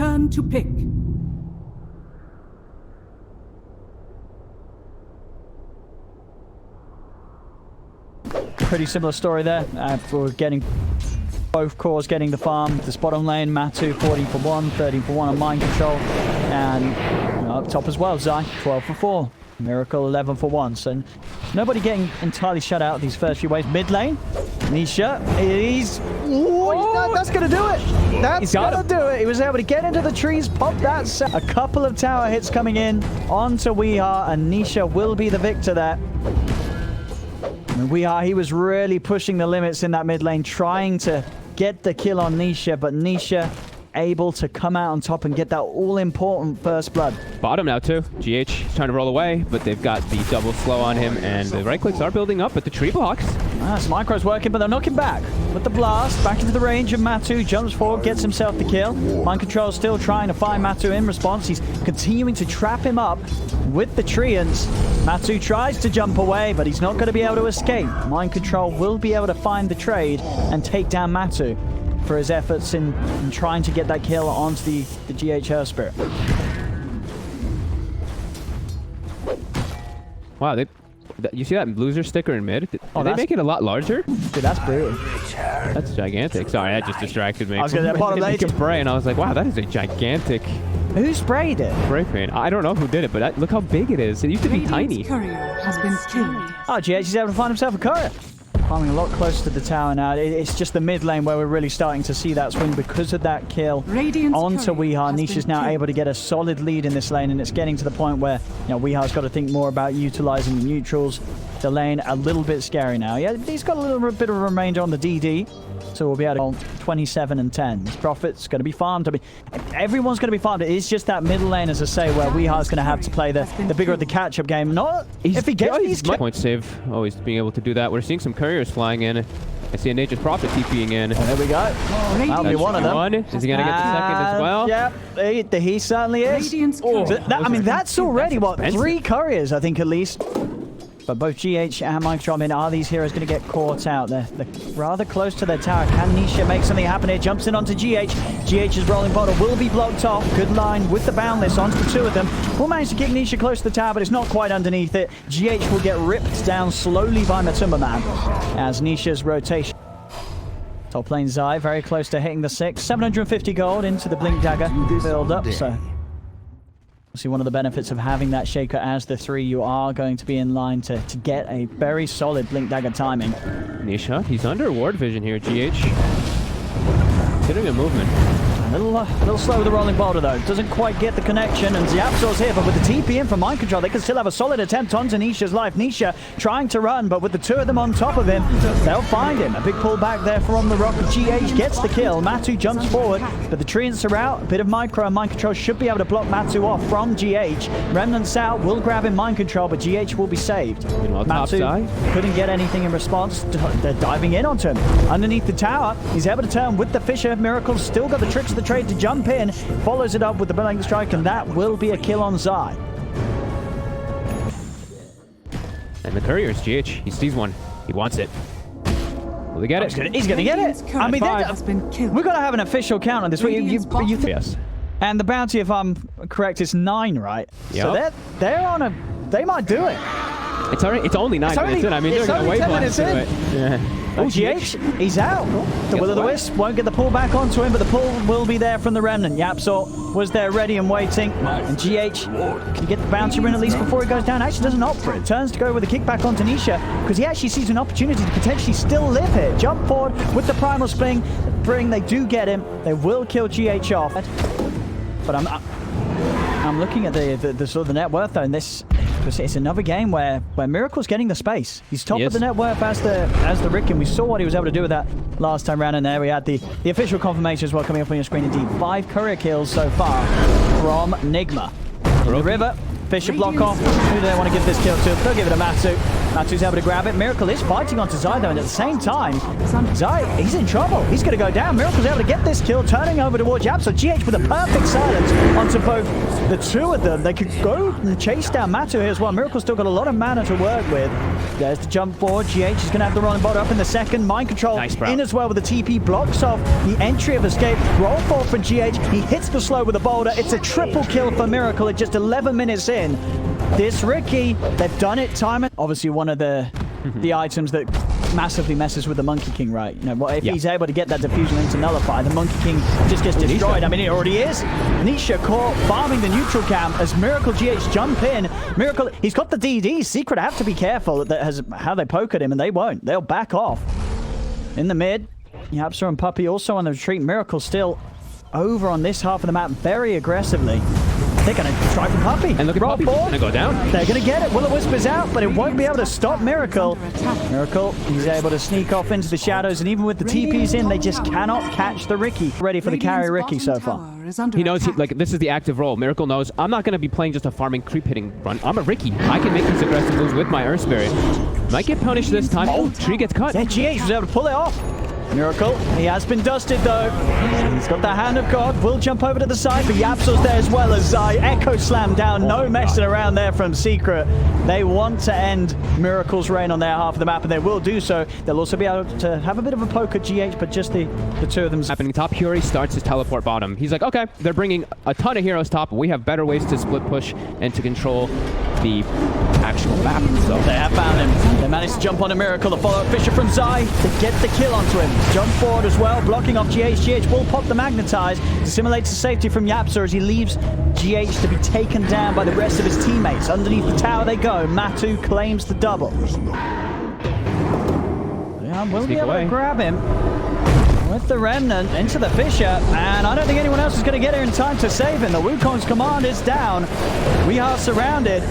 turn to pick. Pretty similar story there. For getting both cores getting the farm. This bottom lane, Matu 14 for 1, 13 for 1 on mind control. And up top as well, Zai 12 for 4. Miracle 11 for 1. So nobody getting entirely shut out these first few waves. Mid lane, Nisha, that's going to do it. That's going to do it. He was able to get into the trees, pop that set. A couple of tower hits coming in onto Weeha, and Nisha will be the victor there. And Weeha, he was really pushing the limits in that mid lane, trying to get the kill on Nisha, but Nisha able to come out on top and get that all-important first blood. Bottom now too. GH is trying to roll away, but they've got the double slow on him, and the right clicks are building up, but the tree blocks. Some micro's working, but they're knocking back. With the blast, back into the range of Matu, jumps forward, gets himself the kill. Mind Control still trying to find Matu in response. He's continuing to trap him up with the treants. Matu tries to jump away, but he's not going to be able to escape. Mind Control will be able to find the trade and take down Matu for his efforts in trying to get that kill onto the GH Earth Spirit. Wow, you see that loser sticker in mid? Did they make it a lot larger? Dude, that's brutal. That's gigantic. Sorry, that just distracted me. I was going to bottom lane spray, and I was like, wow, that is a gigantic... Who sprayed it? Spray paint. I don't know who did it, but look how big it is. It used to be tiny. Courier has been killed. Oh, GH is able to find himself a courier. Farming a lot closer to the tower now. It's just the mid lane where we're really starting to see that swing because of that kill onto Weeha. Nisha's now able to get a solid lead in this lane, and it's getting to the point where Weeha's got to think more about utilizing the neutrals. The lane a little bit scary now. Yeah, he's got a little bit of a remainder on the DD, so we'll be able to 27 and 10. His profit's going to be farmed. I mean, everyone's going to be farmed. It is just that middle lane, as I say, where Weeha's going to have to play the bigger of the catch-up game. Not if he gets these point save. Always being able to do that. We're seeing some couriers flying in. I see a Nature's Prophet TPing in. There we go. That'll be one of them. Is he going to get the second as well? Yep, he certainly is. I mean, that's already, what, 3 couriers, I think, at least. But both GH and Mind Control, I mean, are these heroes going to get caught out? They're rather close to their tower. Can Nisha make something happen here? Jumps in onto GH. GH's rolling bottle will be blocked off. Good line with the boundless onto the 2 of them. Will manage to kick Nisha close to the tower, but it's not quite underneath it. GH will get ripped down slowly by Matumba Man as Nisha's rotation. Top lane Zai, very close to hitting the 6. 750 gold into the Blink Dagger build up, so... See, one of the benefits of having that Shaker as the 3, you are going to be in line to get a very solid Blink Dagger timing. Nisha, he's under ward vision here, GH. Getting a movement. A little slow with the rolling boulder, though. Doesn't quite get the connection, and Zapsor's here, but with the TP in from Mind Control, they can still have a solid attempt onto Nisha's life. Nisha trying to run, but with the 2 of them on top of him, they'll find him. A big pull back there from the rock. GH gets the kill. Matu jumps forward, but the treants are out. A bit of micro, and Mind Control should be able to block Matu off from GH. Remnant's out, will grab him Mind Control, but GH will be saved. Matu couldn't get anything in response. They're diving in onto him. Underneath the tower, he's able to turn with the Fisher. Miracle's still got the tricks of the trade to jump in, follows it up with the blank strike, and that will be a kill on Zai. And the courier's GH. He sees one. He wants it. Will he get it? He's going to get it. I mean, we've got to have an official count on this. Yes. And the bounty, if I'm correct, is 9, right? Yep. So they're on a... They might do it. It's already. It's only 9 minutes in. I mean, they're going to wait 10 minutes in. Yeah. Oh, GH, he's out. The Will of the Wisp won't get the pull back onto him, but the pull will be there from the Remnant. Yapsor was there ready and waiting. And GH can get the bounty in at least before he goes down. Actually doesn't opt for it. Turns to go with a kickback onto Nisha because he actually sees an opportunity to potentially still live here. Jump forward with the Primal Spring. They do get him. They will kill GH off. But I'm looking at the sort of the net worth though, and this... It's another game where Miracle's getting the space. He's top of the net worth as the Rick, and we saw what he was able to do with that last time round. And there we had the official confirmation as well coming up on your screen. Indeed, 5 courier kills so far from Nigma. In the river, Fisher block off. Who do they want to give this kill to? They'll give it a Matu. Matu's able to grab it. Miracle is fighting onto Zai, though, and at the same time, Zai, he's in trouble. He's going to go down. Miracle's able to get this kill, turning over towards Yap. So GH with a perfect silence onto both the two of them. They could go and chase down Matu here as well. Miracle's still got a lot of mana to work with. There's the jump forward. GH is going to have the rolling bot up in the second. Mind control in as well with the TP. Blocks off the entry of Escape. Roll forward for GH. He hits the slow with a boulder. It's a triple kill for Miracle at just 11 minutes in. This Ricky, they've done it time and obviously one of the items that massively messes with the Monkey King, right? You know, what if he's able to get that diffusion into nullify, the Monkey King just gets destroyed. I mean, it already is. Nisha caught farming the neutral camp as Miracle GH jump in. Miracle, he's got the DD. Secret have to be careful that has how they poke at him, and they won't. They'll back off. In the mid, Yapsa and Puppey also on the retreat. Miracle still over on this half of the map very aggressively. They're going to try for Puppey. And look at Puppey, going to go down. They're going to get it. Will-O-Wisp out, but it won't be able to stop Miracle. Miracle, he's able to sneak off into the shadows, and even with the TPs in, they just cannot catch the Ricky. Ready for the carry Ricky so far. He knows, like, this is the active role. Miracle knows, I'm not going to be playing just a farming creep hitting run. I'm a Ricky. I can make these aggressive moves with my Earth Spirit. Might get punished this time. Oh, tree gets cut. Yeah, GH was able to pull it off. Miracle, he has been dusted though. He's got the hand of God. Will jump over to the side, but Yapso's there as well as Zai. Echo slam down. No messing around there from Secret. They want to end Miracle's reign on their half of the map, and they will do so. They'll also be able to have a bit of a poke at GH, but just the two of them. Happening top, Fury starts his teleport bottom. He's like, okay, they're bringing a ton of heroes top. We have better ways to split push and to control the actual map. So they have found him. They managed to jump on a Miracle. The follow-up Fisher from Zai to get the kill onto him. Jump forward as well, blocking off GH. GH will pop the Magnetize to simulate the safety from Yapsa as he leaves GH to be taken down by the rest of his teammates. Underneath the tower they go. Matu claims the double. Yeah, we'll be able to grab him with the Remnant into the Fisher, and I don't think anyone else is going to get here in time to save him. The Wukong's command is down. We are surrounded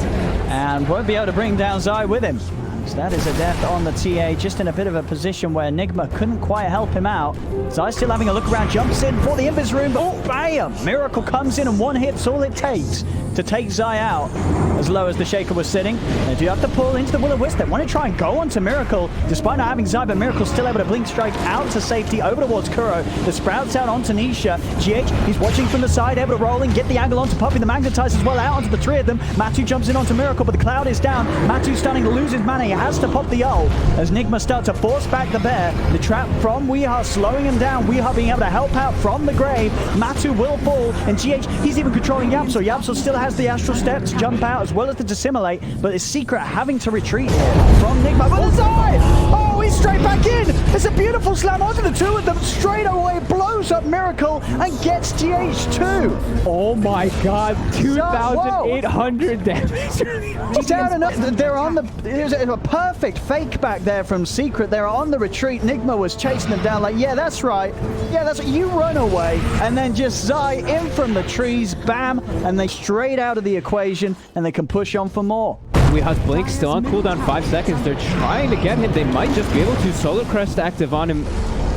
and won't be able to bring down Zai with him. So that is a death on the TA, just in a bit of a position where Nigma couldn't quite help him out. Zai still having a look around, jumps in for the Invis room, but oh, bam! Miracle comes in and one hit's all it takes to take Zai out as low as the Shaker was sitting. They do have to pull into the Will-O-Wisp. They want to try and go onto Miracle, despite not having Zai, but Miracle's still able to blink strike out to safety, over towards Kuro. The Sprouts out onto Nisha. GH, he's watching from the side, able to roll and get the angle onto Puppey. The Magnetize as well out onto the three of them. Matu jumps in onto Miracle, but the Cloud is down. Matu starting to lose his mana. He has to pop the ult as Nigma start to force back the bear. The trap from Weeha slowing him down. Weeha being able to help out from the grave. Matu will fall, and GH, he's even controlling Yapso. Yapso still has the Astral Step to jump out as well as to dissimulate, but it's Secret having to retreat here from Nigma. But it's oh, he's straight back in. It's a beautiful slam onto the two of them. Straight away blows up Miracle and gets GH too. Oh my god, 2,800 damage. He's down enough. They're on the. There's a perfect fake back there from Secret. They're on the retreat. Nigma was chasing them down like, yeah, that's right. Yeah, that's right. You run away. And then just Zai in from the trees. Bam. And they straight out of the equation and they can push on for more. Weeha's Blink still on cooldown, 5 seconds. They're trying to get him. They might just be able to. Solar Crest active on him.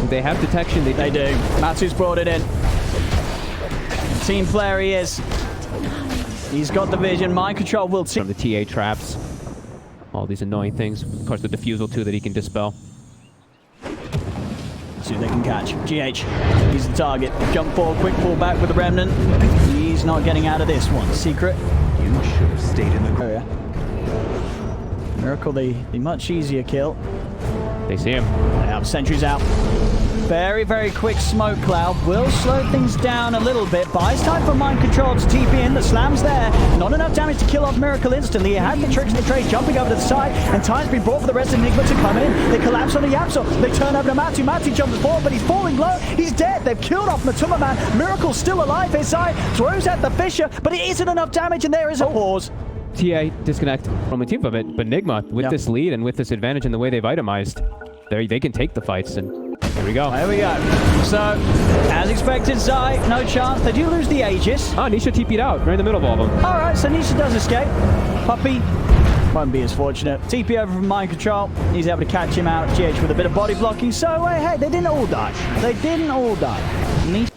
They have detection. They do. Matu's brought it in. Team player he is. He's got the vision. Mind control will from the TA traps. All these annoying things. Of course, the diffusal too that he can dispel. See if they can catch. GH, he's the target. Jump forward, quick pull back with the Remnant. He's not getting out of this one. Secret. You should have stayed in the area. Miracle, the much easier kill. They see him. They have sentries out. Very, very quick smoke cloud. Will slow things down a little bit. Buys time for mind control to TP in. The slam's there. Not enough damage to kill off Miracle instantly. He had the tricks of the trade jumping over to the side, and time's been brought for the rest of Nigma to come in. They collapse on the Yapso. They turn over to Matu. Matu jumps forward, but he's falling low. He's dead. They've killed off Matuma Man. Miracle's still alive. His side throws at the Fisher, but it isn't enough damage, and there is a pause. TA disconnect from the team from it, but Nigma, with this lead and with this advantage in the way they've itemized, they can take the fights, and here we go. There we go. So, as expected, Zai, no chance. They do lose the Aegis. Oh, Nisha TP'd out right in the middle of all of them. All right, so Nisha does escape. Puppey won't be as fortunate. TP over from mind control. He's able to catch him out. GH with a bit of body blocking. So, hey, they didn't all die. They didn't all die. Nisha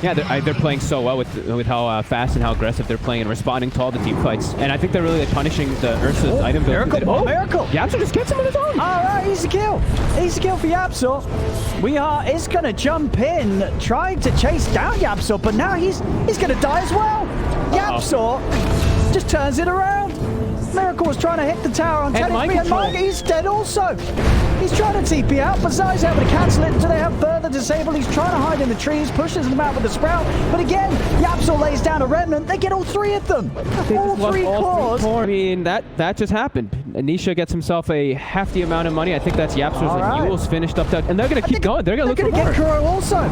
Yeah, they're playing so well with how fast and how aggressive they're playing and responding to all the team fights. And I think they're really punishing the Ursa's item build. Miracle! Oh, Miracle! Yapso just gets him on his own. All right, easy kill. Easy kill for Yapso. Weehaw is going to jump in, trying to chase down Yapso, but now he's going to die as well. Yapso just turns it around. Miracle was trying to hit the tower on tennis, and Mike, he's dead also. He's trying to TP out, but Zai's able to cancel it until they have further disabled. He's trying to hide in the trees, pushes them out with the sprout. But again, Yapso lays down a remnant. They get all three of them. All three cores. I mean, that just happened. Nisha gets himself a hefty amount of money. I think that's Yapso's and Yule's finished up that. And they're going to keep going. They're going to look for more. Get Kuro also.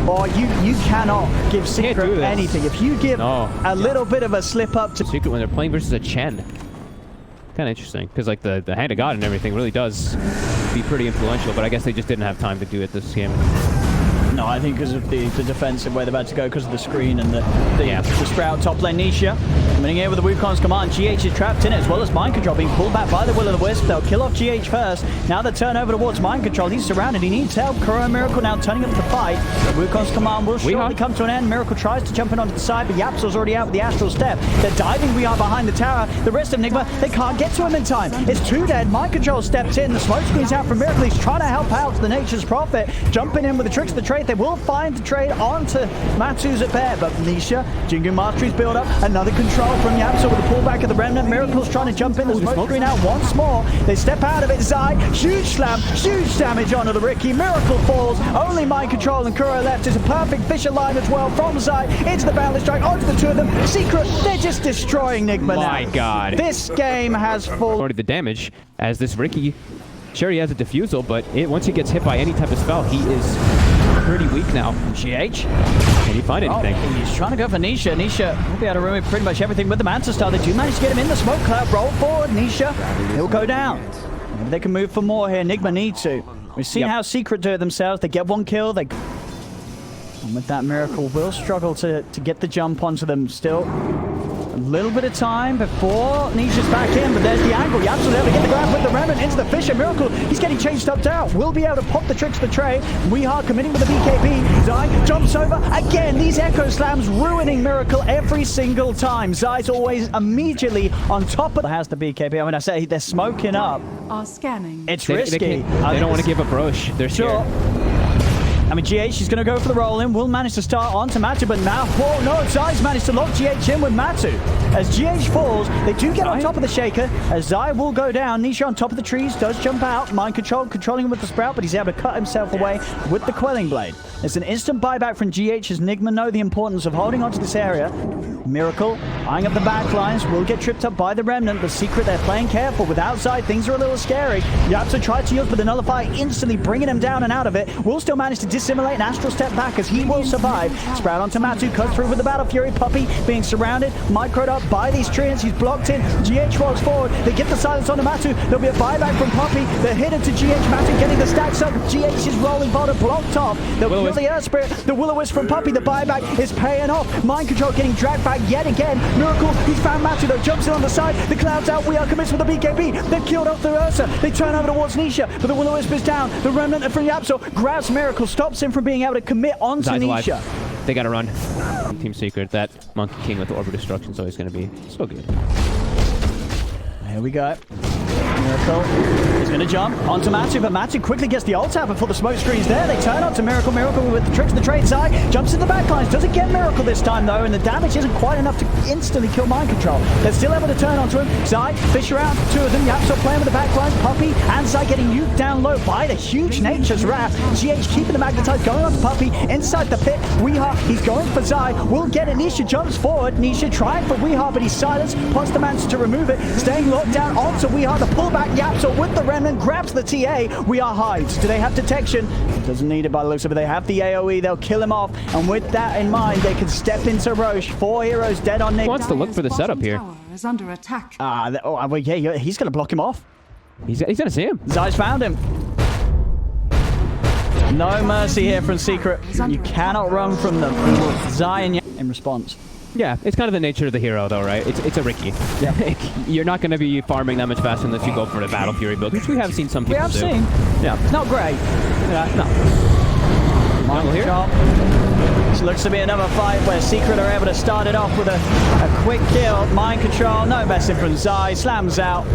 Oh, you cannot give Secret anything. If you give a little bit of a slip up to Secret when they're playing versus a Chen. Kind of interesting, because like the Hand of God and everything really does be pretty influential, but I guess they just didn't have time to do it this game. No, I think because of the defensive where they're about to go, because of the screen and the Sprout top lane. Nisha coming in with the Wukong's command. GH is trapped in it, as well as Mind Control being pulled back by the Will-O-the-Wisp. They'll kill off GH first. Now they turn over towards Mind Control. He's surrounded. He needs help. Kuro and Miracle now turning up the fight. Wukong's command will shortly come to an end. Miracle tries to jump in onto the side, but Yapso's already out with the Astral Step. They're diving. We are behind the tower. The rest of Nigma, they can't get to him in time. It's too dead. Mind Control steps in. The smoke screen's out from Miracle. He's trying to help out the Nature's Prophet. Jumping in with the tricks of the trade. They will find the trade onto Matu's at bear, but Nisha, Jingu Mastery's build up. Another control from Yapso with the pullback of the Remnant. Miracle's trying to jump in. The smoke screen out once more. They step out of it. Zai, huge slam, huge damage onto the Ricky. Miracle falls. Only Mind Control and Kuro left. Is a perfect Fisher line as well from Zai into the Boundless Strike, onto the two of them. Secret, they're just destroying Nigma now. My God. This game has full... Already the damage as this Ricky, sure he has a defusal, but once he gets hit by any type of spell, he is pretty weak now. GH? Can he find anything? He's trying to go for Nisha. Nisha will be able to remove pretty much everything with the Manta Star. They do manage to get him in the smoke cloud. Roll forward, Nisha. He'll go down. Maybe they can move for more here. Nigma need to. We've seen how Secret do it themselves. They get one kill. And with that, Miracle will struggle to get the jump onto them still. A little bit of time before Nisha's back in, but there's the angle. Yapso's able to get the grab with the Remnant into the Fisher. Miracle, he's getting changed up down. Will be able to pop the tricks of the tray. Weehaw committing with the BKB. Zai jumps over. Again, these Echo Slams ruining Miracle every single time. Zai's always immediately on top of... Has the BKB. I mean, I say they're smoking up. Are scanning. It's risky. They don't want to give a brush. They're sure. I mean, GH is going to go for the roll-in. Will manage to start onto Matu, but now... Oh, no, Zai's managed to lock GH in with Matu. As GH falls, they do get on top of the Shaker. As Zai will go down. Nisha on top of the trees, does jump out. Mind Control, controlling him with the Sprout, but he's able to cut himself away with the Quelling Blade. It's an instant buyback from GH as Nigma know the importance of holding onto this area. Miracle, eyeing up the back lines, will get tripped up by the Remnant. The Secret, they're playing careful. With outside, things are a little scary. Yapso tried to use, but the Nullify instantly bringing him down and out of it. Will still manage to dissimulate and Astral Step back as he will survive. Sprout onto Matu, cut through with the Battle Fury. Puppy being surrounded, microed up by these treants. He's blocked in. GH rolls forward. They get the silence onto Matu. There'll be a buyback from Puppy. They're hit into GH. Matu getting the stacks up. GH is rolling bottom, blocked off. They'll kill the Earth Spirit. The Will-O-Wisp from Puppy. The buyback is paying off. Mind Control getting dragged back yet again. Miracle, he's found Matu though. Jumps in on the side. The clouds out. We are commits with the BKB. They've killed off the Ursa. They turn over towards Nisha, but the Will-O-Wisp is down. The Remnant from Yapso grabs Miracle, stops him from being able to commit onto Nisha. They gotta run. Team Secret, that Monkey King with the Orb of Destruction is always gonna be so good. Here we go. Miracle is going to jump onto Matu, but Matu quickly gets the ult out before the smoke screen's there. They turn onto Miracle. Miracle with the tricks of the trade side. Jumps in the backlines. Doesn't get Miracle this time, though, and the damage isn't quite enough to instantly kill Mind Control. They're still able to turn onto him. Zai, Fisher out, two of them. Yapso playing with the backlines. Puppy and Zai getting nuked down low by the huge Nature's Wrath. GH keeping the magnetized, going onto Puppy. Inside the pit, Weehaw, he's going for Zai. Will get it. Nisha jumps forward. Nisha trying for Weehaw, but he's silenced. Pots the man to remove it. Staying locked down onto Weehaw. The pullback Yapso with the Remnant grabs the TA. We are hides. Do they have detection? Doesn't need it by the looks of it. They have the AoE. They'll kill him off. And with that in mind, they can step into Roche. 4 heroes dead on Nick. He wants to look for the setup here. Is under attack. Well, yeah, he's going to block him off. He's going to see him. Zai's found him. No mercy here from Secret. You cannot run from them. Zai and in response. Yeah, it's kind of the nature of the hero, though, right? It's a Ricky. Yeah. You're not going to be farming that much faster unless you go for the Battle Fury build, which we have seen some people do. We have seen. Yeah. It's not great. No. Mind Control. Looks to be another fight where Secret are able to start it off with a quick kill. Mind control, no messing from Zai. Slams out.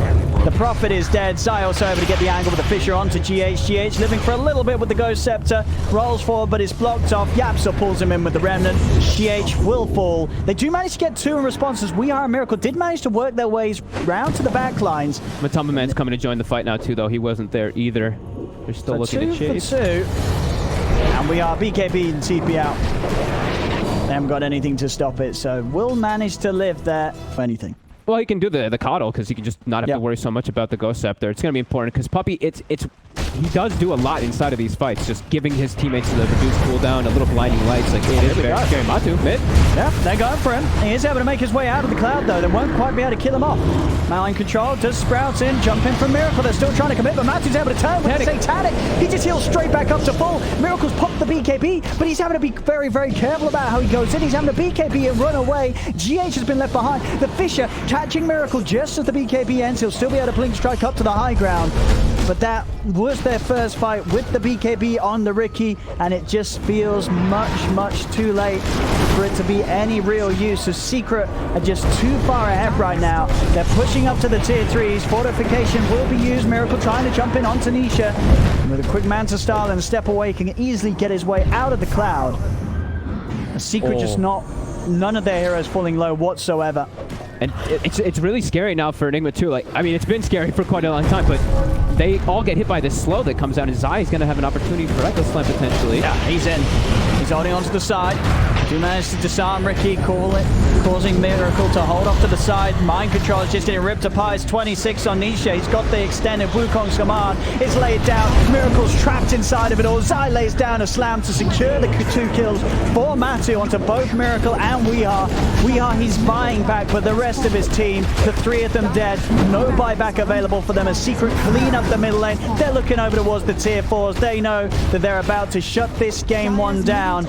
The Prophet is dead. Zai also able to get the angle with the Fissure onto GH. GH living for a little bit with the Ghost Scepter. Rolls forward, but it's blocked off. Yapsa pulls him in with the Remnant. GH will fall. They do manage to get 2 in responses. We Are a Miracle did manage to work their ways round to the back lines. Matamba Man's coming to join the fight now too, though. He wasn't there either. They're still looking to chase. 2 for 2. And We Are BKB and TP out. They haven't got anything to stop it, so we'll manage to live there for anything. Well, he can do the coddle because he can just not have to worry so much about the Ghost Scepter. It's going to be important because Puppey, he does do a lot inside of these fights, just giving his teammates the reduced cooldown, a little blinding lights. Like, it is very scary. Matu, mid. Yeah, they're going for him. He is able to make his way out of the cloud, though. They won't quite be able to kill him off. Mind control does Sprouts in, jump in from Miracle. They're still trying to commit, but Matu's able to turn with the Satanic. He just heals straight back up to full. Miracle's popped the BKB, but he's having to be very, very careful about how he goes in. He's having a BKB and run away. GH has been left behind. The Fissure catching Miracle just as the BKB ends. He'll still be able to blink strike up to the high ground. But that was their first fight with the BKB on the Ricky, and it just feels much, much too late for it to be any real use. So Secret are just too far ahead right now. They're pushing up to the tier 3s. Fortification will be used. Miracle trying to jump in onto Nisha. And with a quick Manta style and a step away, can easily get his way out of the cloud. The Secret just none of their heroes falling low whatsoever. And it's really scary now for Nigma too. Like, I mean, it's been scary for quite a long time, but they all get hit by this slow that comes out, and Zai is going to have an opportunity for Reckless Slam potentially. Yeah, he's in. He's holding onto the side. Do manage to disarm Ricky, causing Miracle to hold off to the side. Mind control is just getting ripped apart. It's 26 on Nisha. He's got the extended Wukong's command. It's laid down. Miracle's trapped inside of it all. Zai lays down a slam to secure the 2 kills for Matu onto both Miracle and Weehaw. Weehaw, he's buying back, but the rest of his team, the 3 of them dead. No buyback available for them. A Secret clean up the middle lane. They're looking over towards the tier 4s. They know that they're about to shut this game 1 down.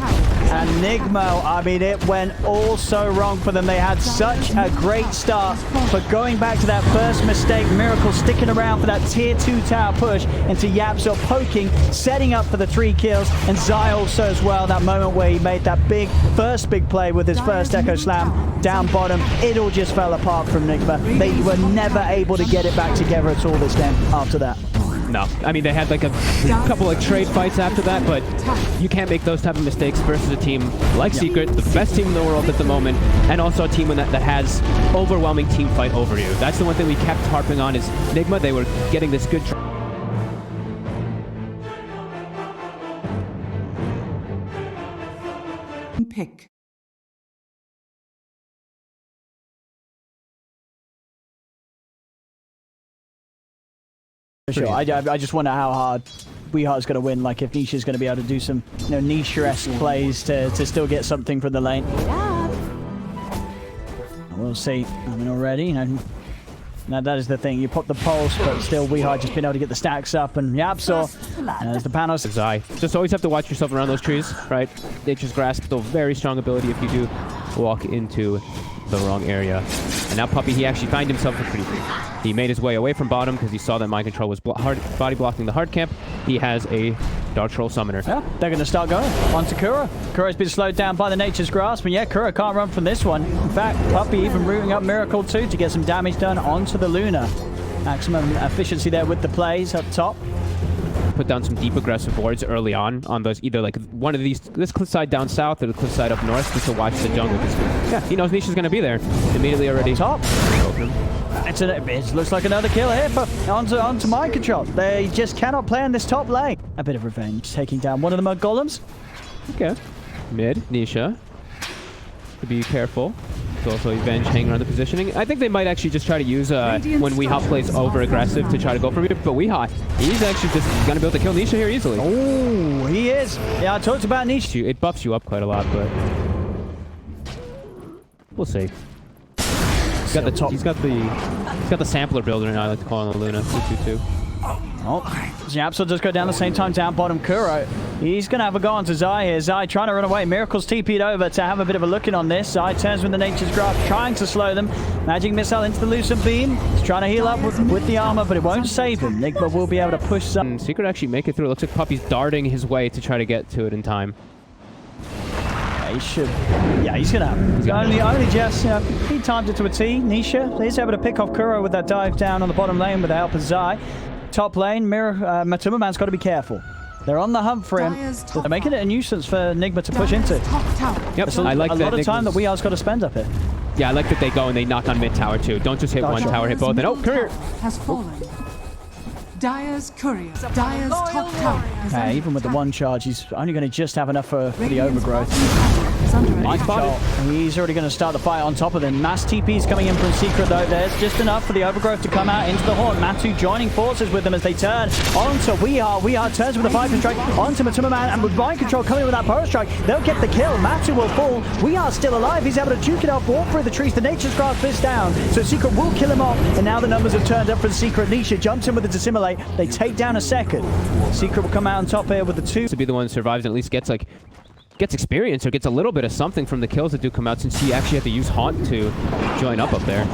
And Nigma, I mean, it went all so wrong for them. They had such a great start, but going back to that first mistake, Miracle sticking around for that tier 2 tower push into Yapso poking, setting up for the 3 kills, and Zai also as well, that moment where he made that first big play with his first Echo Slam down bottom. It all just fell apart from Nigma. They were never able to get it back together at all this game after that. No, I mean, they had like a couple of trade fights after that, but you can't make those type of mistakes versus a team like Secret, the best team in the world at the moment, and also a team that has overwhelming team fight over you. That's the one thing we kept harping on is Nigma. They were getting this good Pick. For sure. I just wonder how hard Weeheart's going to win. Like, if Nisha's going to be able to do some, Nisha-esque plays to still get something from the lane. We'll see. I mean, already, now that is the thing. You pop the pulse, but still Weeheart just been able to get the stacks up, and Yapsaw, as the panels. Zai. Just always have to watch yourself around those trees, right? Nature's Grasp, still very strong ability if you do walk into the wrong area. And now Puppey, he actually found himself a pretty free. He made his way away from bottom because he saw that Mind Control was body blocking the hard camp. He has a Dark Troll Summoner. Yeah, they're going to start going onto Kura. Kura's been slowed down by the Nature's Grasp, and yeah, Kura can't run from this one. In fact, Puppey even rooting up Miracle too to get some damage done onto the Luna. Maximum efficiency there with the plays up top. Put down some deep aggressive wards early on those, either like one of these, this cliff side down south or the cliff side up north, just to watch the jungle. Yeah, he knows Nisha's going to be there immediately already. Top. It looks like another kill here for onto Mind Control. They just cannot play in this top lane. A bit of revenge, taking down one of the Mud Golems. Okay. Mid, Nisha. To be careful. There's also Revenge hanging around the positioning. I think they might actually just try to use when Weehaw plays over aggressive to try to go for it. But Weehaw, he's actually just going to be able to kill Nisha here easily. Oh, he is. Yeah, I talked about Nisha. It buffs you up quite a lot, but we'll see. He's got the top. He's got the sampler builder now. I like to call him the Luna 222. Oh, Yapso does go down the same time down bottom. Kuro, he's going to have a go on to Zai here. Zai trying to run away. Miracle's TP'd over to have a bit of a look in on this. Zai turns with the Nature's Grasp, trying to slow them. Magic Missile into the Lucent Beam. He's trying to heal up with the armor, but it won't save him. Nigma will be able to push some. Secret actually make it through. It looks like Puppey's darting his way to try to get to it in time. Yeah, he should. Yeah, he's gonna. Only just, he timed it to a T. Nisha is able to pick off Kuro with that dive down on the bottom lane with the help of Zai. Top lane, Matuma Man's got to be careful. They're on the hunt for him. They're making it a nuisance for Nigma to push into. Yep, I like that. A lot of time that we got to spend up here. Yeah, I like that they go and they knock on mid tower too. Don't just hit one tower, hit both. And oh, courier has fallen. Dire's courier. Dire's top tower. Yeah, even with the one charge, he's only going to just have enough for the overgrowth. He's already going to start the fight on top of them. Mass TP's coming in from Secret though. There's just enough for the overgrowth to come out into the Horn. Matu joining forces with them as they turn onto Weehaw. Weehaw turns with a Viper strike onto Matuma Man, and with mind control coming with that Burrow strike, they'll get the kill. Matu will fall. Weehaw still alive. He's able to juke it off, walk through the trees. The Nature's Grasp is down, so Secret will kill him off. And now the numbers have turned up for the Secret. Nisha jumps in with the Dissimulate. They take down a second. Secret will come out on top here with the 2. To be the one who survives and at least gets experience or gets a little bit of something from the kills that do come out, since he actually had to use Haunt to join up there.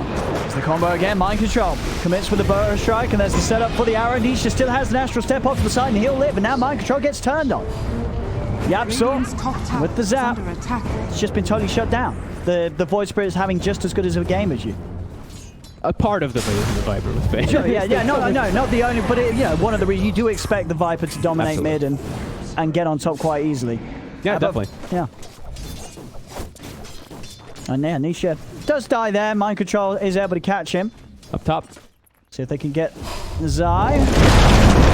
It's the combo again. Mind control commits with the Burrow strike, and there's the setup for the arrow. Nisha still has an astral step off to the side, and he'll live. And now mind control gets turned on. Yapsaw with the zap. It's just been totally shut down. The Void Spirit is having just as good as a game as you. A part of the Viper was bad. Sure, yeah, no, not the only, but one of the reasons you do expect the Viper to dominate mid and get on top quite easily. Yeah, definitely. Yeah. And yeah, Nisha does die there. Mind control is able to catch him. Up top. See if they can get Zai.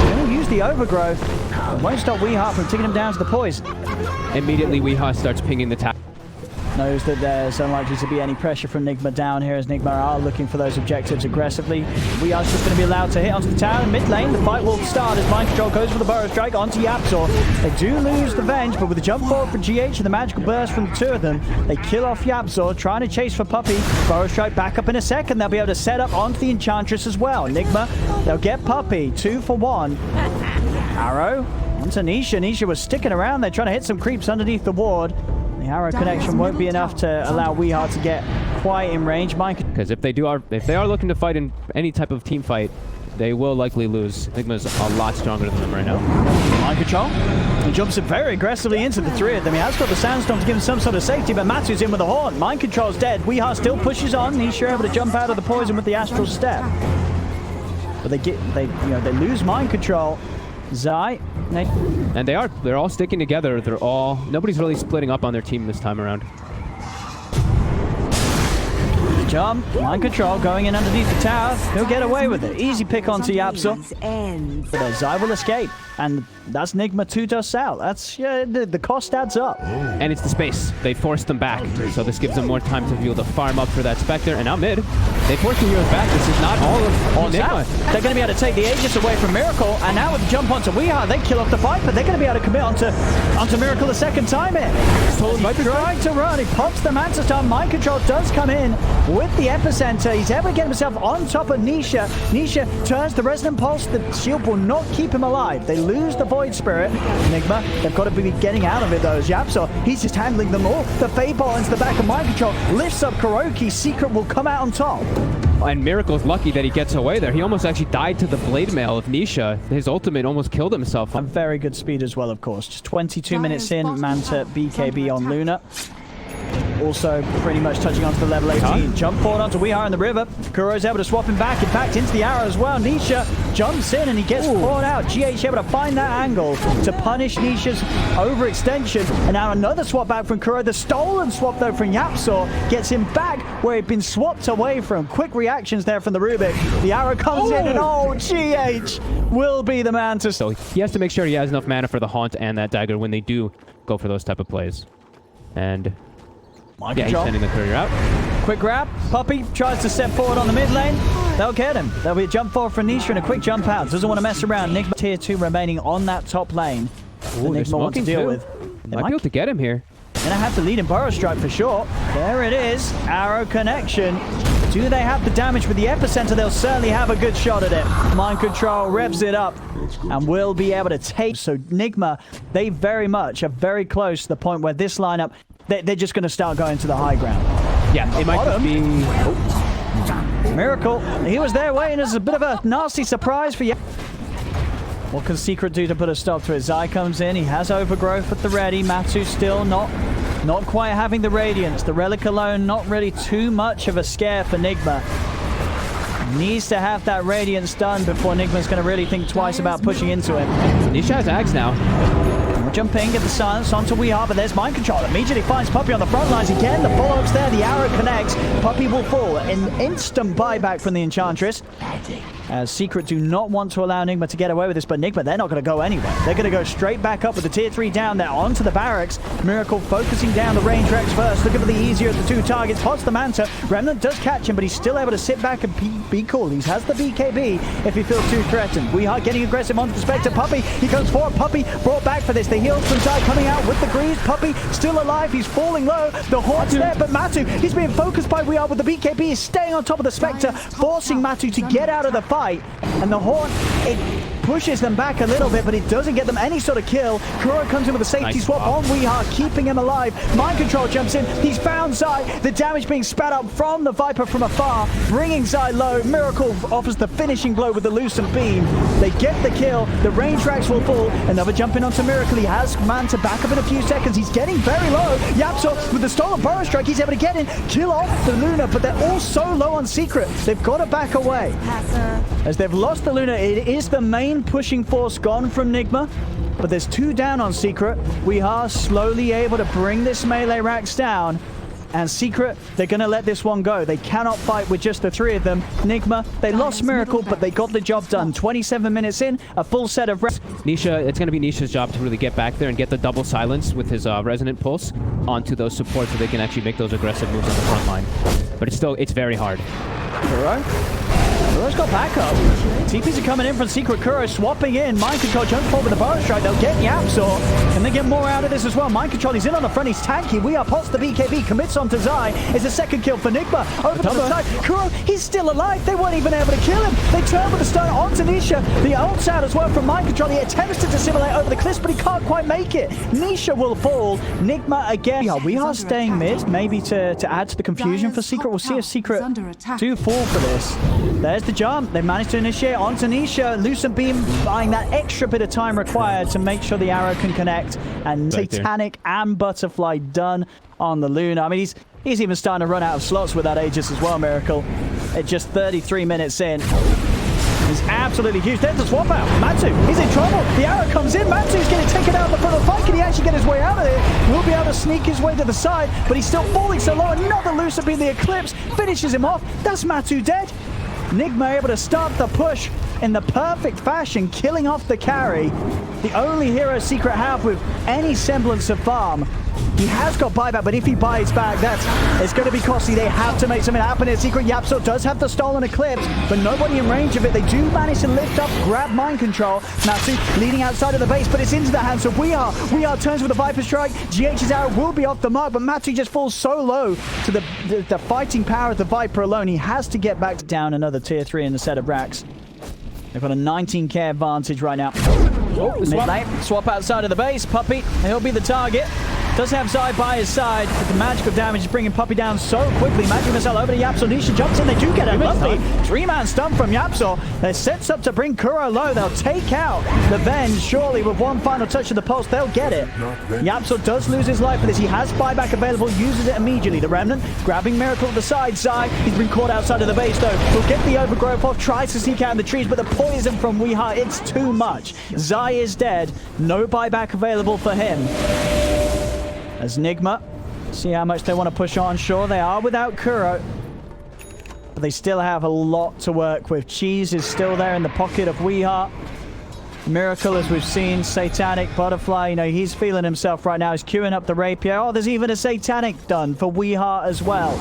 Going to use the overgrowth. Won't stop Weehaw from taking him down to the poise. Immediately, Weehaw starts pinging the tower. Knows that there's unlikely to be any pressure from Nigma down here, as Nigma are looking for those objectives aggressively. We are just going to be allowed to hit onto the tower in mid lane. The fight will start as Mind Control goes for the Burrow Strike onto Yapsaw. They do lose the Venge, but with the jump forward for GH and the magical burst from the 2 of them, they kill off Yapsaw, trying to chase for Puppey. Burrow Strike back up in a second. They'll be able to set up onto the Enchantress as well. Nigma, they'll get Puppey, 2 for 1. Arrow onto Nisha. Nisha was sticking around. They're trying to hit some creeps underneath the ward. The arrow connection won't be enough to allow Weehaw to get quite in range. Because if they are looking to fight in any type of team fight, they will likely lose. Nigma's a lot stronger than them right now. Mind control. He jumps very aggressively into the 3 of them. He has got the Sandstorm to give him some sort of safety, but Matu's in with the Horn. Mind control's dead. Weehaw still pushes on. He's sure able to jump out of the poison with the Astral Step. But they lose mind control. Zai. And they're all sticking together. Nobody's really splitting up on their team this time around. Jump, mind control, going in underneath the tower. He'll get away with it. Easy pick onto Yapsaw. But Zai will escape. And that's Nigma 2 dust out. That's, the cost adds up. And it's the space. They forced them back. So this gives them more time to be able to farm up for that Spectre. And now mid, they forced the heroes back. This is not all of Nigma. They're going to be able to take the Aegis away from Miracle. And now with the jump onto Weehaw, they kill off the Viper. They're going to be able to commit onto Miracle a second time here. He's trying to run. He pops the Mantis Star. Mind control does come in with the Epicenter. He's able to get himself on top of Nisha. Nisha turns the Resonant Pulse. The shield will not keep him alive. They lose the Void Spirit. Nigma, they've got to be getting out of it though. Yapsaw, he's just handling them all. The Fade Ball into the back of Mind Control lifts up Kuroki. Secret will come out on top. And Miracle's lucky that he gets away there. He almost actually died to the Blade Mail of Nisha. His ultimate almost killed himself. And very good speed as well, of course. Just 22 minutes in, Manta BKB on Luna. Also pretty much touching onto the level 18. Jump forward onto Weehaw in the river. Kuro's able to swap him back. In fact, into the arrow as well. Nisha jumps in and he gets poured out. GH able to find that angle to punish Nisha's overextension. And now another swap back from Kuro. The stolen swap though from Yapsaw gets him back where he'd been swapped away from. Quick reactions there from the Rubik. The arrow comes in and GH will be the man to... So he has to make sure he has enough mana for the Haunt and that dagger when they do go for those type of plays. And... yeah, he's sending the courier out. Quick grab. Puppey tries to step forward on the mid lane. They'll get him. There'll be a jump forward for Nisha and a quick jump out. Doesn't want to mess around. Nigma tier 2 remaining on that top lane. Nigma wants to deal with. They might be able to get him here. Gonna have to lead in Burrow Strike for sure. There it is. Arrow connection. Do they have the damage with the Epicenter? They'll certainly have a good shot at it. Mind control revs it up and will be able to take. So Nigma, they very much are very close to the point where this lineup, they're just going to start going to the high ground. Yeah, it might just be... Miracle, he was there waiting as a bit of a nasty surprise for you. What can Secret do to put a stop to it? Zai comes in, he has overgrowth at the ready. Matsu still not Not quite having the Radiance. The Relic alone, not really too much of a scare for Nigma. Needs to have that Radiance done before Nigma's going to really think twice about pushing into him. Nisha has Axe now. We'll jump in, get the silence onto Weehaw, but there's Mind Control. Immediately finds Puppey on the front lines again. The Bulldogs there, the arrow connects. Puppey will fall. An instant buyback from the Enchantress. As Secret do not want to allow Nigma to get away with this, but Nigma, they're not going to go anywhere. They're going to go straight back up with the tier 3 down there onto the barracks. Miracle focusing down the range Rex first, looking for the easier of the two targets. Pots the Manta. Remnant does catch him, but he's still able to sit back and be cool. He has the BKB if he feels too threatened. Weehaw getting aggressive onto the Spectre. Puppey, he goes forward. Puppey brought back for this. The heals from Zai coming out with the grease. Puppey still alive. He's falling low. The Horde's there, but Matu, he's being focused by Weehaw with the BKB. He's staying on top of the Spectre, forcing Matu to get out of the fight. And the Horde, it pushes them back a little bit, but it doesn't get them any sort of kill. Kuro comes in with a safety swap on Weehaw, keeping him alive. Mind Control jumps in. He's found Zai. The damage being spat out from the Viper from afar, bringing Zai low. Miracle offers the finishing blow with the Lucent Beam. They get the kill. The range racks will fall. Another jump in onto Miracle. He has Manta back up in a few seconds. He's getting very low. Yapso with the stolen Burrow Strike. He's able to get in, kill off the Luna, but they're all so low on Secret. They've got to back away. As they've lost the Luna, it is the main pushing force gone from Nigma, but there's 2 down on Secret. We are slowly able to bring this melee racks down, and Secret, they're going to let this one go. They cannot fight with just the 3 of them. Nigma, they lost Miracle, but they got the job done. 27 minutes in, a full set of Nisha, it's going to be Nisha's job to really get back there and get the double silence with his Resonant Pulse onto those supports so they can actually make those aggressive moves on the front line. But it's very hard. Kuro. Kuro's got backup. TPs are coming in from Secret. Kuro swapping in. Mind Control jumps forward with the Burrow Strike. They'll get Yapsaw. And they get more out of this as well. Mind Control, he's in on the front. He's tanky. We are pots the BKB. Commits onto Zai. It's a second kill for Nigma. Over to the side. Kuro, he's still alive. They weren't even able to kill him. They turn with the stone onto Nisha. The ult's out as well from Mind Control. He attempts to dissimulate over the cliffs, but he can't quite make it. Nisha will fall. Nigma again. Yeah, we are staying mid, maybe to add to the confusion for Secret. We'll see if Secret do fall for this. There's the jump. They managed to initiate onto Nisha. Lucent Beam buying that extra bit of time required to make sure the arrow can connect. And right Satanic and Butterfly done on the Luna. I mean, he's even starting to run out of slots with that Aegis as well, Miracle. At just 33 minutes in. He's absolutely huge. There's the swap out. Matu, he's in trouble. The arrow comes in. Matu's getting taken out of the fight. Can he actually get his way out of it? Will be able to sneak his way to the side, but he's still falling so low. Another Lucent Beam, the Eclipse finishes him off. That's Matu dead. Nigma able to start the push in the perfect fashion, killing off the carry. The only hero Secret have with any semblance of farm. He has got buyback, but if he buys back, it's going to be costly. They have to make something happen here. Secret Yapso does have the stolen Eclipse, but nobody in range of it. They do manage to lift up, grab Mind Control. Matsu leading outside of the base, but it's into the hands of We Are turns with the Viper Strike. GH's arrow will be off the mark, but Matsu just falls so low to the fighting power of the Viper alone. He has to get back down another tier 3 in the set of racks. They've got a 19k advantage right now. Mid-lane, swap outside of the base. Puppey, he'll be the target. Does have Zai by his side, but the magical damage is bringing Puppey down so quickly. Magic missile over to Yapso. Nisha jumps in. They do get a lovely 3-man stun from Yapso. They sets up to bring Kuro low. They'll take out the Venge. Surely with one final touch of the pulse, they'll get it. Yapso does lose his life for this. He has buyback available, uses it immediately. The Remnant grabbing Miracle at the side. Zai, he's been caught outside of the base though. He'll get the overgrowth off, tries to sneak out in the trees, but the poison from Weeha, it's too much. Zai is dead. No buyback available for him. As Nigma, see how much they want to push on. Sure, they are without Kuro, but they still have a lot to work with. Cheese is still there in the pocket of Weeha. Miracle, as we've seen, Satanic, Butterfly, you know, he's feeling himself right now. He's queuing up the Rapier. Oh, there's even a Satanic done for Weeha as well.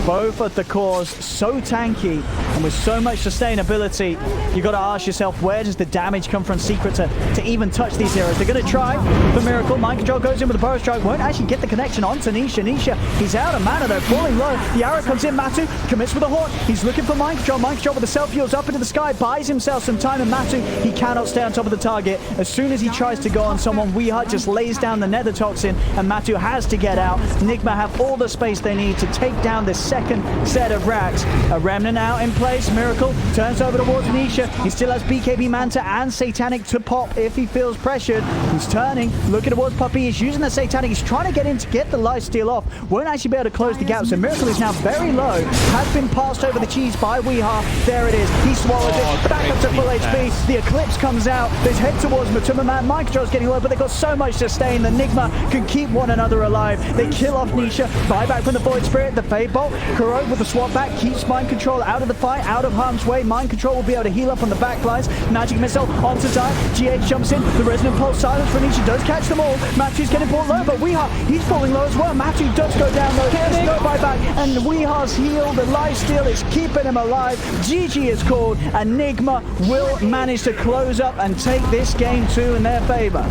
Both at the cores, so tanky, and with so much sustainability, you got to ask yourself, where does the damage come from Secret to even touch these heroes? They're going to try for Miracle. Mind Control goes in with the Burrow Strike, won't actually get the connection onto Nisha. Nisha, he's out of mana, they're falling low. The arrow comes in, Matu commits with a Horde. He's looking for Mind Control. Mind Control with the self-heals up into the sky, buys himself some time, and Matu, he cannot stay on top of the target. As soon as he tries to go on someone, Weeha just lays down the Nether Toxin, and Matu has to get out. Nigma have all the space they need to take down this second set of racks. A Remnant out in place. Miracle turns over towards Nisha. He still has BKB Manta and Satanic to pop if he feels pressured. He's turning, looking towards Puppey. He's using the Satanic. He's trying to get in to get the lifesteal off. Won't actually be able to close the gap. So Miracle is now very low. Has been passed over the cheese by Weeha. There it is. He swallows it. Back up to full HP. The Eclipse comes out. They head towards Matuma Man. Mind Control's getting low, but they've got so much to sustain. The Nigma can keep one another alive. They kill off Nisha. Buyback from the Void Spirit. The Fade Bolt. Kuro with the swap back keeps Mind Control out of the fight, out of harm's way. Mind Control will be able to heal up on the back lines. Magic Missile onto Zai. GH jumps in. The Resonant Pulse silence from Nisha does catch them all. Matthew's getting brought low, but Weeha, he's falling low as well. Matthew does go down low. There's no buyback, and Weeha's heal. The lifesteal is keeping him alive. GG is called, and Nigma will manage to close up and take this game 2 in their favor.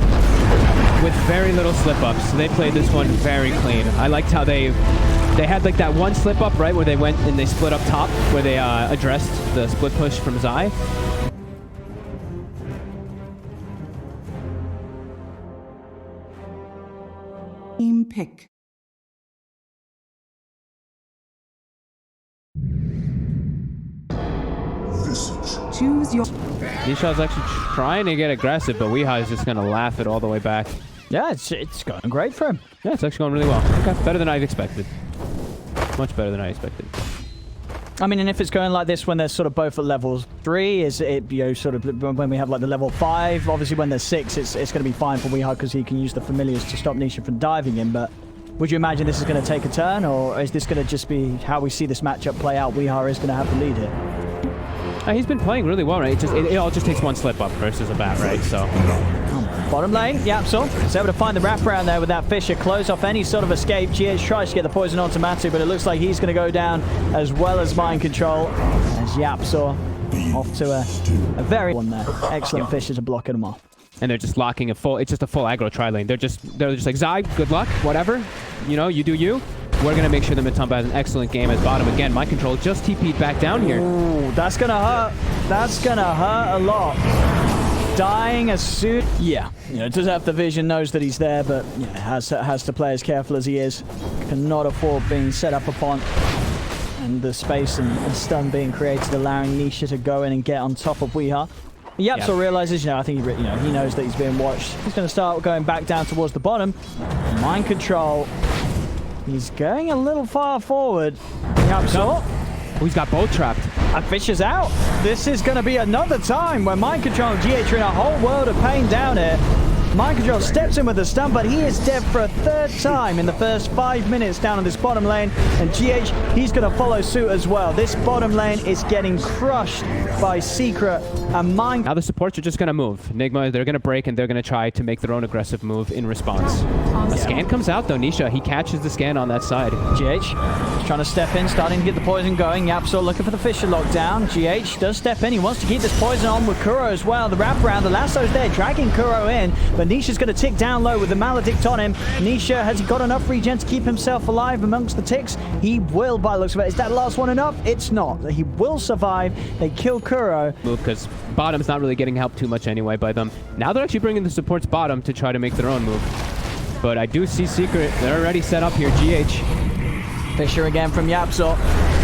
With very little slip-ups. They played this one very clean. I liked how they had like that one slip-up, right, where they went and they split up top, where they addressed the split push from Zai. Team pick. Choose your... Nisha's actually trying to get aggressive, but Weeha is just going to laugh it all the way back. Yeah, it's going great for him. Yeah, it's actually going really well. Okay, better than I expected. Much better than I expected. I mean, and if it's going like this when they're sort of both at level 3, is it, you know, sort of when we have like the level 5, obviously when there's 6, it's going to be fine for Weeha because he can use the familiars to stop Nisha from diving in, but would you imagine this is going to take a turn, or is this going to just be how we see this matchup play out? Weeha is going to have the lead here. He's been playing really well, right? It all just takes one slip up versus a bat, right? So bottom lane, Yapsol is able to find the wraparound there with that Fisher, close off any sort of escape. GH tries to get the poison onto Matu, but it looks like he's going to go down as well as Mind Control. As Yapsol off to a very one there. Excellent Fisher to block him off. And they're just locking it's just a full aggro tri lane. They're just like, Zai, good luck, whatever. You know, you do you. We're going to make sure that Matumba has an excellent game at bottom. Again, Mind Control just TP'd back down here. Ooh, that's going to hurt. That's going to hurt a lot. Dying as soon... Yeah, you know, does have the vision, knows that he's there, but yeah, has to play as careful as he is. Cannot afford being set up upon. And the space and stun being created, allowing Nisha to go in and get on top of Weeha. Yapsol realizes, you know, I think he knows that he's being watched. He's going to start going back down towards the bottom. Mind Control... He's going a little far forward. Yapsol. Oh, he's got both trapped. And Fisher's out. This is going to be another time where Mind Control and GH are in a whole world of pain down here. Mind Control steps in with a stun, but he is dead for a 3rd time in the first 5 minutes down on this bottom lane. And GH, he's going to follow suit as well. This bottom lane is getting crushed by Secret and Mind. Now the supports are just going to move. Nigma, they're going to break, and they're going to try to make their own aggressive move in response. A scan comes out, though. Nisha, he catches the scan on that side. GH trying to step in, starting to get the poison going. Yapsol looking for the Fisher lockdown. GH does step in. He wants to keep this poison on with Kuro as well. The wraparound, the lasso's there, dragging Kuro in. But Nisha's going to tick down low with the Maledict on him. Nisha, has he got enough regen to keep himself alive amongst the ticks? He will, by the looks of it. Is that last one enough? It's not. He will survive. They kill Kuro. Move, because bottom's not really getting helped too much anyway by them. Now they're actually bringing the supports bottom to try to make their own move. But I do see Secret. They're already set up here. GH. Fisher again from Yapsol,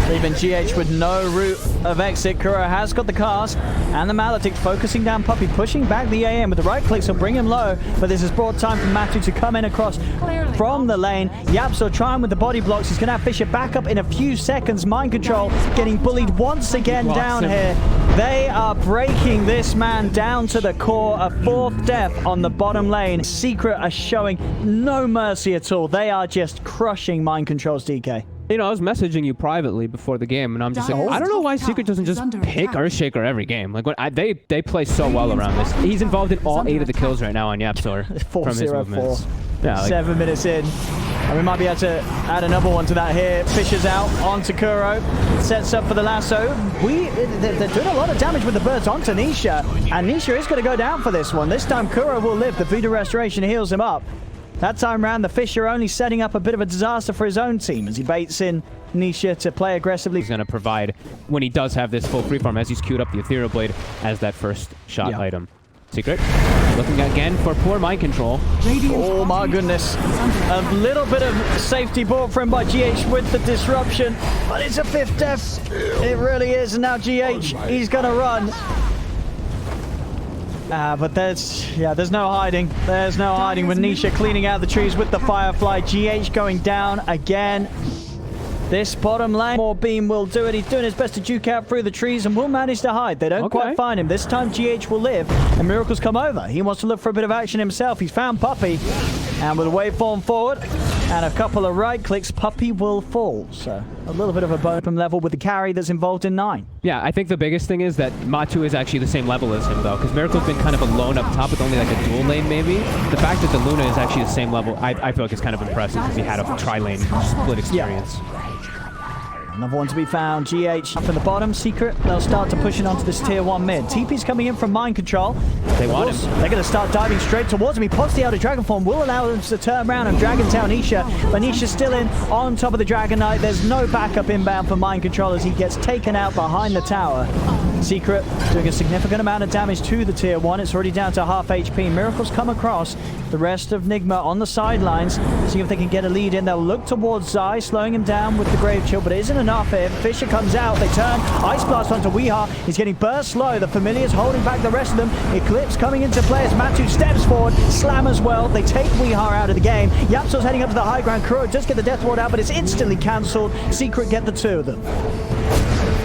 leaving GH with no route of exit. Kuro has got the cast and the Maledict focusing down Puppey, pushing back the AM with the right clicks will bring him low, but this has brought time for Matthew to come in across from the lane. Yapsol trying with the body blocks. He's going to have Fisher back up in a few seconds. Mind Control getting bullied once again down here. They are breaking this man down to the core. A 4th death on the bottom lane. Secret are showing no mercy at all. They are just crushing Mind Control's DK. You know, I was messaging you privately before the game, and I'm just like, I don't know why Secret doesn't just pick Earthshaker every game. Like, they play so well around this. He's involved in all 8 of the kills right now on Yapsor from his movements. Yeah, like, 7 minutes in. And we might be able to add another one to that here. Fisher's out onto Kuro. Sets up for the lasso. They're doing a lot of damage with the burst onto Nisha. And Nisha is going to go down for this one. This time Kuro will live. The Voodoo Restoration heals him up. That time round, the Fisher only setting up a bit of a disaster for his own team as he baits in Nisha to play aggressively. He's going to provide, when he does have this full freeform, as he's queued up the Ethereal Blade as that first shot item. Secret. Looking again for poor mind control. Oh my goodness. A little bit of safety brought for him by GH with the disruption. But it's a 5th death. It really is. And now GH, he's going to run. But there's no hiding. There's no hiding with Nisha cleaning out the trees with the Firefly. GH going down again. This bottom lane, more beam will do it. He's doing his best to juke out through the trees and will manage to hide. They don't quite find him. This time GH will live and Miracle's come over. He wants to look for a bit of action himself. He's found Puppey, and with a waveform forward and a couple of right clicks, Puppey will fall. So a little bit of a bottom level with the carry that's involved in 9. Yeah, I think the biggest thing is that Matu is actually the same level as him, though, because Miracle's been kind of alone up top with only like a dual lane, maybe. The fact that the Luna is actually the same level, I feel like is kind of impressive because he had a tri-lane split experience. Yeah. Another one to be found. GH up in the bottom. Secret. They'll start to push it onto this tier 1 mid. TP's coming in from mind control. They want him. They're going to start diving straight towards him. He pops the outer dragon form. Will allow them to turn around and drag down Nisha. But Nisha's still in on top of the Dragon Knight. There's no backup inbound for mind control as he gets taken out behind the tower. Secret doing a significant amount of damage to the tier 1. It's already down to half HP. Miracle's come across the rest of Nigma on the sidelines. See if they can get a lead in. They'll look towards Zai, slowing him down with the Grave Chill, but it isn't enough here. Fisher comes out. They turn. Ice Blast onto Weeha. He's getting burst low. The Familiar's holding back the rest of them. Eclipse coming into play as Matu steps forward. Slam as well. They take Weeha out of the game. Yapso's heading up to the high ground. Kuro does get the Death Ward out, but it's instantly cancelled. Secret get the 2 of them.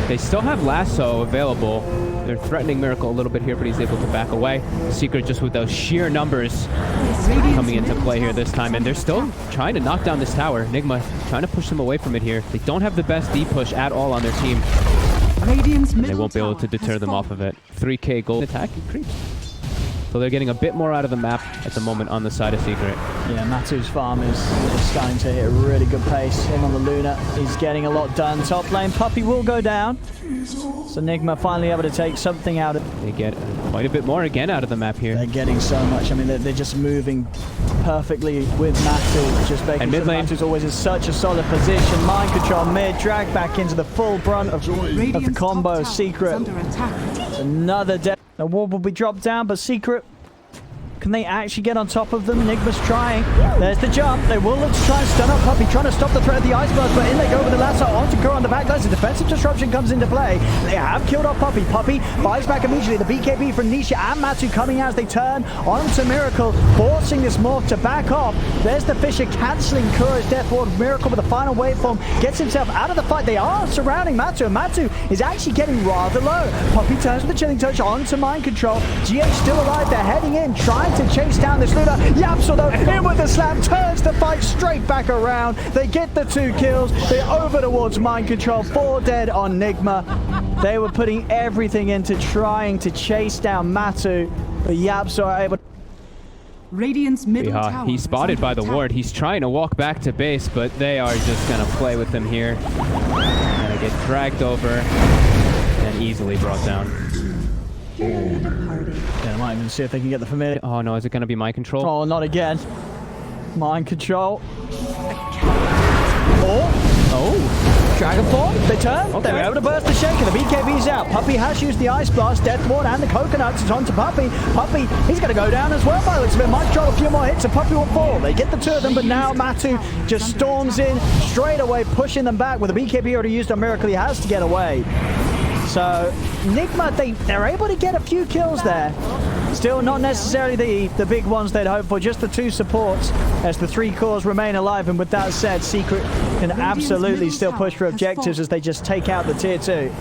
They still have Lasso available. They're threatening Miracle a little bit here, but he's able to back away. Secret just with those sheer numbers coming into play here this time, and they're still trying to knock down this tower. Nigma trying to push them away from it here. They don't have the best D push at all on their team. They won't be able to deter them off of it. 3k gold attack and creeps. So they're getting a bit more out of the map at the moment on the side of Secret. Yeah, Matu's farm is starting to hit a really good pace. Him on the Luna, he's getting a lot done. Top lane, Puppey will go down. So Nigma finally able to take something out of... They get quite a bit more again out of the map here. They're getting so much. I mean, they're just moving perfectly with Matu. Just making sure Matu's always in such a solid position. Mind control mid, drag back into the full brunt of the combo. Secret. Another death. The ward will be dropped down, but Secret, can they actually get on top of them? Nigma's trying. There's the jump. They will look to try and stun up Puppey, trying to stop the threat of the Ice Blast, but in they go with the lasso onto Kuro on the backlines. The defensive disruption comes into play. They have killed off Puppey. Puppey buys back immediately. The BKB from Nisha and Matu coming out as they turn onto Miracle, forcing this morph to back off. There's the Fisher cancelling Kuro's Death Ward. Miracle with the final waveform gets himself out of the fight. They are surrounding Matu, and Matu is actually getting rather low. Puppey turns with the Chilling Touch onto mind control. GH still alive. They're heading in, trying to chase down this Luna. Yapso though, in with the slam, turns the fight straight back around. They get the 2 kills. They're over towards mind control. 4 dead on Nigma. They were putting everything into trying to chase down Matu, but Yapso are able to... Radiant's middle tower. He's spotted by the ward. He's trying to walk back to base, but they are just going to play with him here. And they get dragged over and easily brought down. Yeah, I might even see if they can get the Familiar. Oh no, is it going to be mind control? Oh, not again. Mind control. Oh. Dragon Form. They turn. Okay. They're able to burst the Shaker. The BKB's out. Puppey has used the Ice Blast, Death Ward, and the Coconuts. It's on to Puppey. Puppey, he's going to go down as well by the looks of it. Mind control, a few more hits, and Puppey will fall. They get the 2 of them, but now Matu just storms in straight away, pushing them back. With the BKB already used on Miracle, he has to get away. So, Nigma, they're able to get a few kills there. Still not necessarily the big ones they'd hoped for, just the 2 supports as the 3 cores remain alive. And with that said, Secret can absolutely still push for objectives as they just take out the tier 2.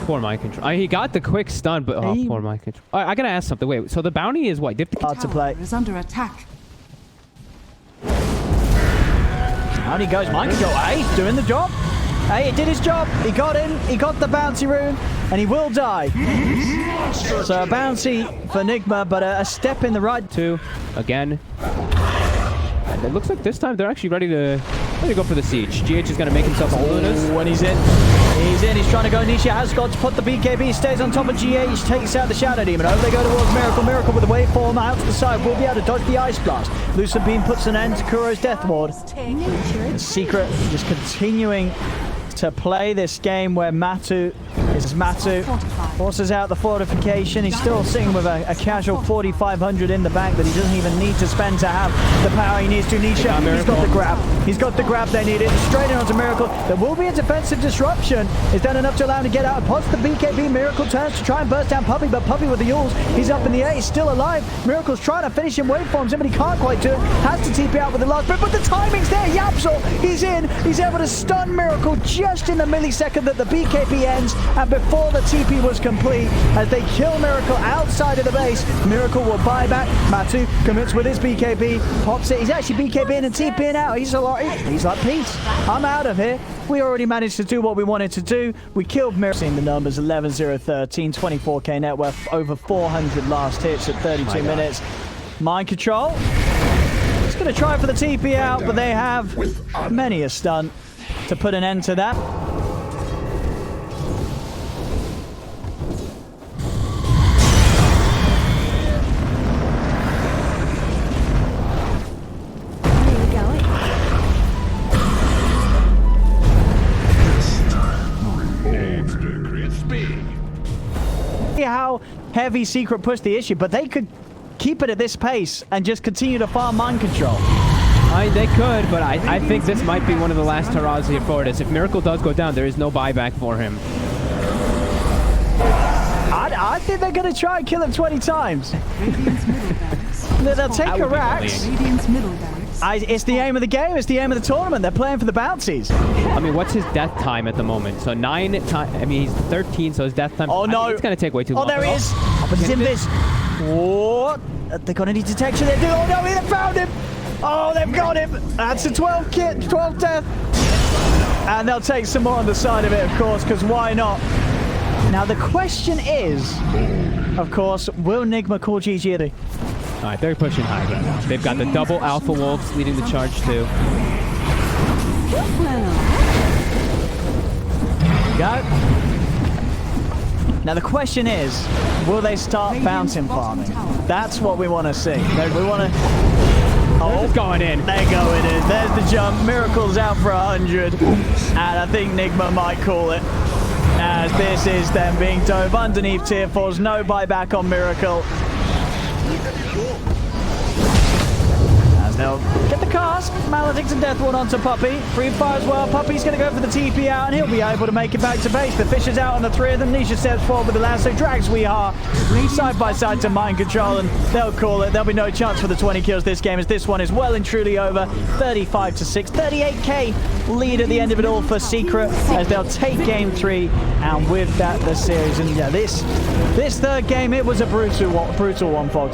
Poor mind control. He got the quick stun, but poor mind control. I gotta ask something. Wait, so the bounty is what? Hard to play. Is under attack. Out he goes, mind control. Hey, doing the job. Hey, it did his job. He got in, he got the bouncy rune, and he will die. So a bouncy for Nigma, but a step in the right. 2 again. And it looks like this time they're actually ready to go for the siege. GH is going to make himself a Lunas. When he's in. He's in, he's trying to go. Nisha has got to put the BKB, stays on top of GH, takes out the Shadow Demon. Over they go towards Miracle. Miracle with the waveform out to the side. Will be able to dodge the Ice Blast. Lucid Beam puts an end to Kuro's Death Ward. The Secret just continuing to play this game where Matu This is Matu. Forces out the fortification. He's still sitting with a casual 4,500 in the bank that he doesn't even need to spend to have the power he needs to. Nisha, he's got the grab. He's got the grab they needed. Straight in onto Miracle. There will be a defensive disruption. Is that enough to allow him to get out? Pots the BKB. Miracle turns to try and burst down Puppey, but Puppey with the Yules. He's up in the air. He's still alive. Miracle's trying to finish him waveforms in, but he can't quite do it. Has to TP out with the last bit, but the timing's there. Yapsol, he's in. He's able to stun Miracle just in the millisecond that the BKB ends, and before the TP was complete, as they kill Miracle outside of the base. Miracle will buy back. Matu commits with his BKB, pops it. He's actually BKBing and TPing out. He's like, peace, I'm out of here. We already managed to do what we wanted to do. We killed Miracle. Seeing the numbers, 11-0-13, 24k net worth, over 400 last hits at 32 minutes. Mind control. He's going to try for the TP out, but they have many a stunt to put an end to that. How heavy Secret pushed the issue, but they could keep it at this pace and just continue to farm mind control. They could, but I think this might be one of the last hurrahs here for this. If Miracle does go down, there is no buyback for him. I think they're going to try and kill him 20 times. They'll take a Rax. It's the aim of the game. It's the aim of the tournament. They're playing for the bounties. I mean, what's his death time at the moment? So 9 time. I mean, he's 13, so his death time. Oh no! It's gonna take way too long. Oh, there he is. Oh, but he's in this. What? They got any detection? They do. Oh no! They found him. Oh, they've got him. That's a 12 kit, 12 death. And they'll take some more on the side of it, of course, because why not? Now the question is, of course, will Nigma call GG? All right, they're pushing high right now. They've got the double Alpha Wolves leading the charge too. Go. Now the question is, will they start bouncing farming? That's what we want to see. We want to... Oh, it's going in. They're going in. There's the jump. Miracle's out for 100. And I think Nigma might call it, as this is them being dove underneath tier 4s. No buyback on Miracle. As they'll get the cast. Maledicts and Deathward onto Puppey. Free fire as well. Puppey's going to go for the TP out, and he'll be able to make it back to base. The fish is out on the 3 of them. Nisha steps forward with the lasso. Drags We Are side by side to mind control, and they'll call it. There'll be no chance for the 20 kills this game, as this one is well and truly over. 35-6. 38k lead at the end of it all for Secret, as they'll take game 3, and with that, the series. And yeah, this third game, it was a brutal one, Fog.